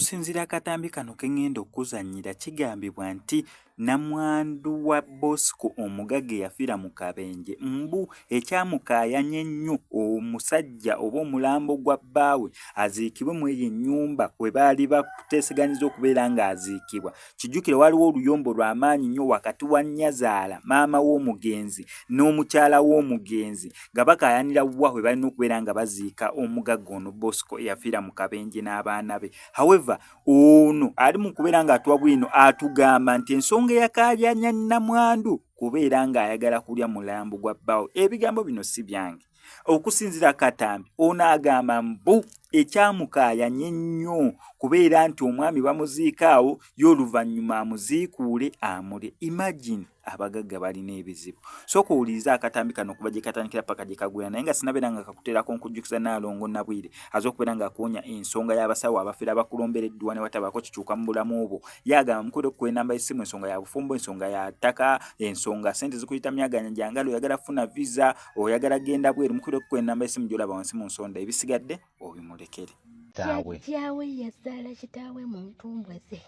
Okusinziira akatambi kano ke ŋŋenda okuzannyira kigambibwa nti nnamwandu wa Bosco omugagga eyafiira mu kabenje mbu ekyamukaayanya ennyo omusajja oba omulambo gwa bbaawe aziikibwe mu eyo ennyumba we baali bateeseganyiza okubeera ng'aziikibwa. Kijjukire waliwo oluyombo lw'amaanyi nnyo wakati wa Nnyazaala maama w'omugenzi n'omukyala w'omugenzi nga bakaayanira wa we balina okubeera nga baziika omugagga ono Bosco eyafiira mu kabenje n'abaana be. However, ono ali mu kubeera ng'atuwa bwino atugamba nti ensonga eyakaayanya nnamwandu kubeera ng'ayagala kulya mulambo gwa bbaawe. Ebigambo bino si byange. Okusinziira Katambi ono agamba mbu ekyamukaayanya ennyo kubeera nti omwami bamuziika awo y'oluvannyuma amuziikuule amule. Imagine abagagga balina ebizibu. Sooka owuliriza akatambi kano okuva gye katandikira paka gye kagwera, naye nga sinabeera nga kakuteerako nkujjukiza Nnaalongo Nabwire aza okubeera ng'akuwonya ensonga y'abasawo abafiira bakulombereddwa ne watabaako kikyuka mu bulamu obwo. Yagamba mukwere okukuba enamba y'essimu, ensonga ya bufumbo, ensonga ya ttaka, ensonga ssente zikuyita myaganya gyangalo, oyagala funa visa, oyagala genda bweru, mukwere okukuba enamba y'essimu gy'olaba wansi mu nsonda. Ebisigadde obimulekere. Jjajjaawe yazaala kitaawe mu ntumbwe ze.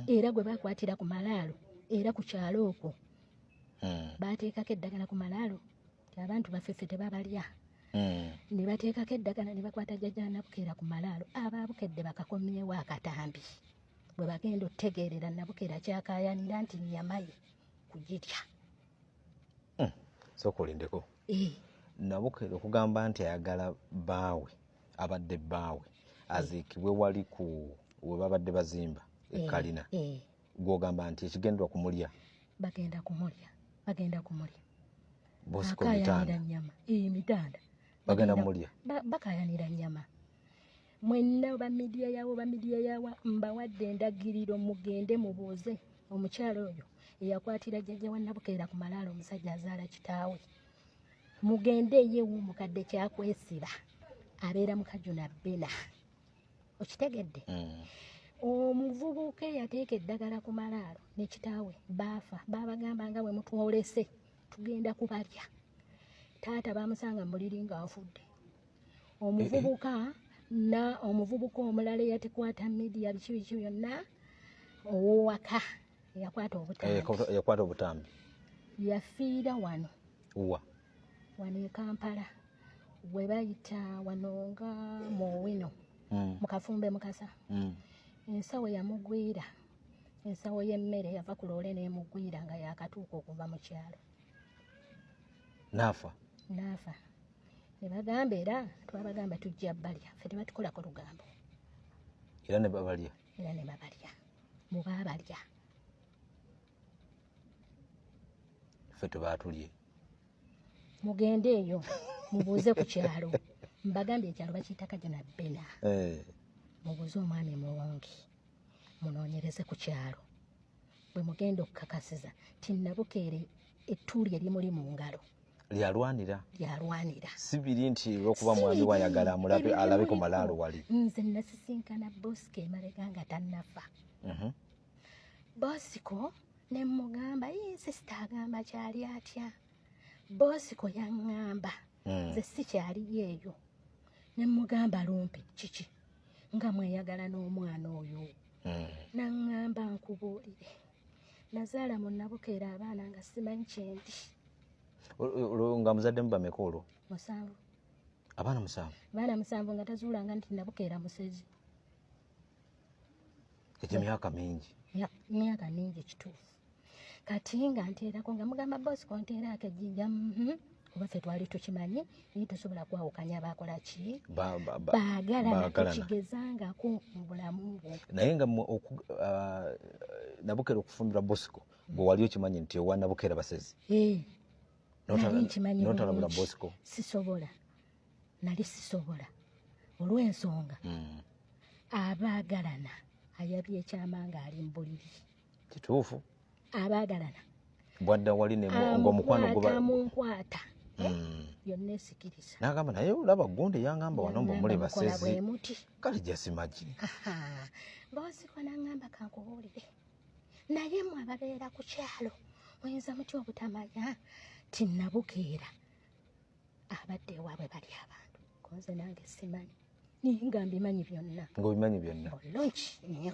Era gwe bakwatira ku malaalo era ku kyalo okwo bateekako eddagala ku malaalo ti abantu baffeffe tebabalya. Ne bateekako eddagala ne bakwata jjajja Nabukeera ku malaalo. Abaabukedde bakakomyewo akatambi bwe bagenda otegeerera Nabukeera kyakaayanira nti nnyama ye kugirya. Sooka olindeko. Nabukeera okugamba nti ayagala bbaawe abadde bbaawe aziikibwe wali ku we babadde bazimba ekkalina. Gw'ogamba nti ekigendwa kumulya. Bagenda kumulya. Bosco mitanda. Nnyama. Mitanda. Bagenda mulya. Bakaayanira nnyama. Mwenna bamidiya yawa mbawadde endagiriro mugende mubuuze omukyalo oyo eyakwatira jjajja wa Nabukeera ku malaalo omusajja azaala kitaawe. Mugende ye w'omukadde kyakwesiba abeera mu Kajuna Bena. Okitegedde? Omuvubuka eyateeka eddagala ku malaalo ne kitaawe baafa. Baabagamba nga bwe mutwolese tugenda kubalya. Taata baamusanga mu buliri ng'afudde. Omuvubuka omulala eyatekwata midiya biki byonna ow'owaka eyakwata obutambi. Yafiira wano. Wano e Kampala we bayita wano nga mu Owino mu Kafumbe Mukasa. Ensawo yamugwira, ensawo y'emmere yava ku loole n'emugwira nga yakatuuka okuva mu kyalo. Naafa. Ne bagamba era twabagamba tujja balya, ffe tebatukolako lugambo. Era ne babalya. Bwe baabalya. Ffe tebaatulye. Mugende eyo mubuuze ku kyalo. Mbagambye ekyalo bakiyita Kajuna Bena. Mubuuze omwami muwonge munoonyereze ku kyalo. Bwe mugenda okukakasiza ti Nabukeera ettuuli erimuli mu ngalo. Lyalwanira. Sibiri nti olw'okuba mwami wayagala alabe ku malaalo wali. Nze nasisinkana Bosco emabega nga tannafa. Bosco ne mugamba sisita agamba kyali atya. Bosco yaŋŋamba nze si kyali eyo. Ne mugamba lumpi kiki nga mweyagala n'omwana oyo. Naŋŋamba nkubuulire. Nazaala mu Nabukeera abaana nga simanyi kyendi. Nga muzaddemu bameka olwo? 7. Abaana 7? Abaana 7 nga tazuulanga nti Nabukeera musezi. Ekyo myaka mingi. Myaka mingi kituufu. Kati nga nteerako nga mugamba Bosco nteerako ejjinja. Kuba ffe twali tukimanyi naye tosobola kwawukanya baakola ki? Baagalana tukigezangako mu bulamu bwo. Naye nga Nabukeera okufumbirwa Bosco bwe wali okimanyi nti owa Nabukeera basezi? N'otalabula Bosco? Nali sisobola olw'ensonga abaagalana ayabye ekyama ng'ali mu buliri. Kituufu. Abaagalana bwadda wali ng'omukwano munkwata yonna esikiriza. N'agamba naye olaba gundi yangamba wano mbumule basezi. Kale jasimagi. Bosco n'angamba kankubuulire. Naye mmwe ababeera ku kyalo oyinza mutya obutamanya ti Nabukeera abadde ewaabwe bali abantu. Nze nange simanyi. Ninga mbimanyi byonna. Ng'obimanyi byonna. Bulungi nnyo.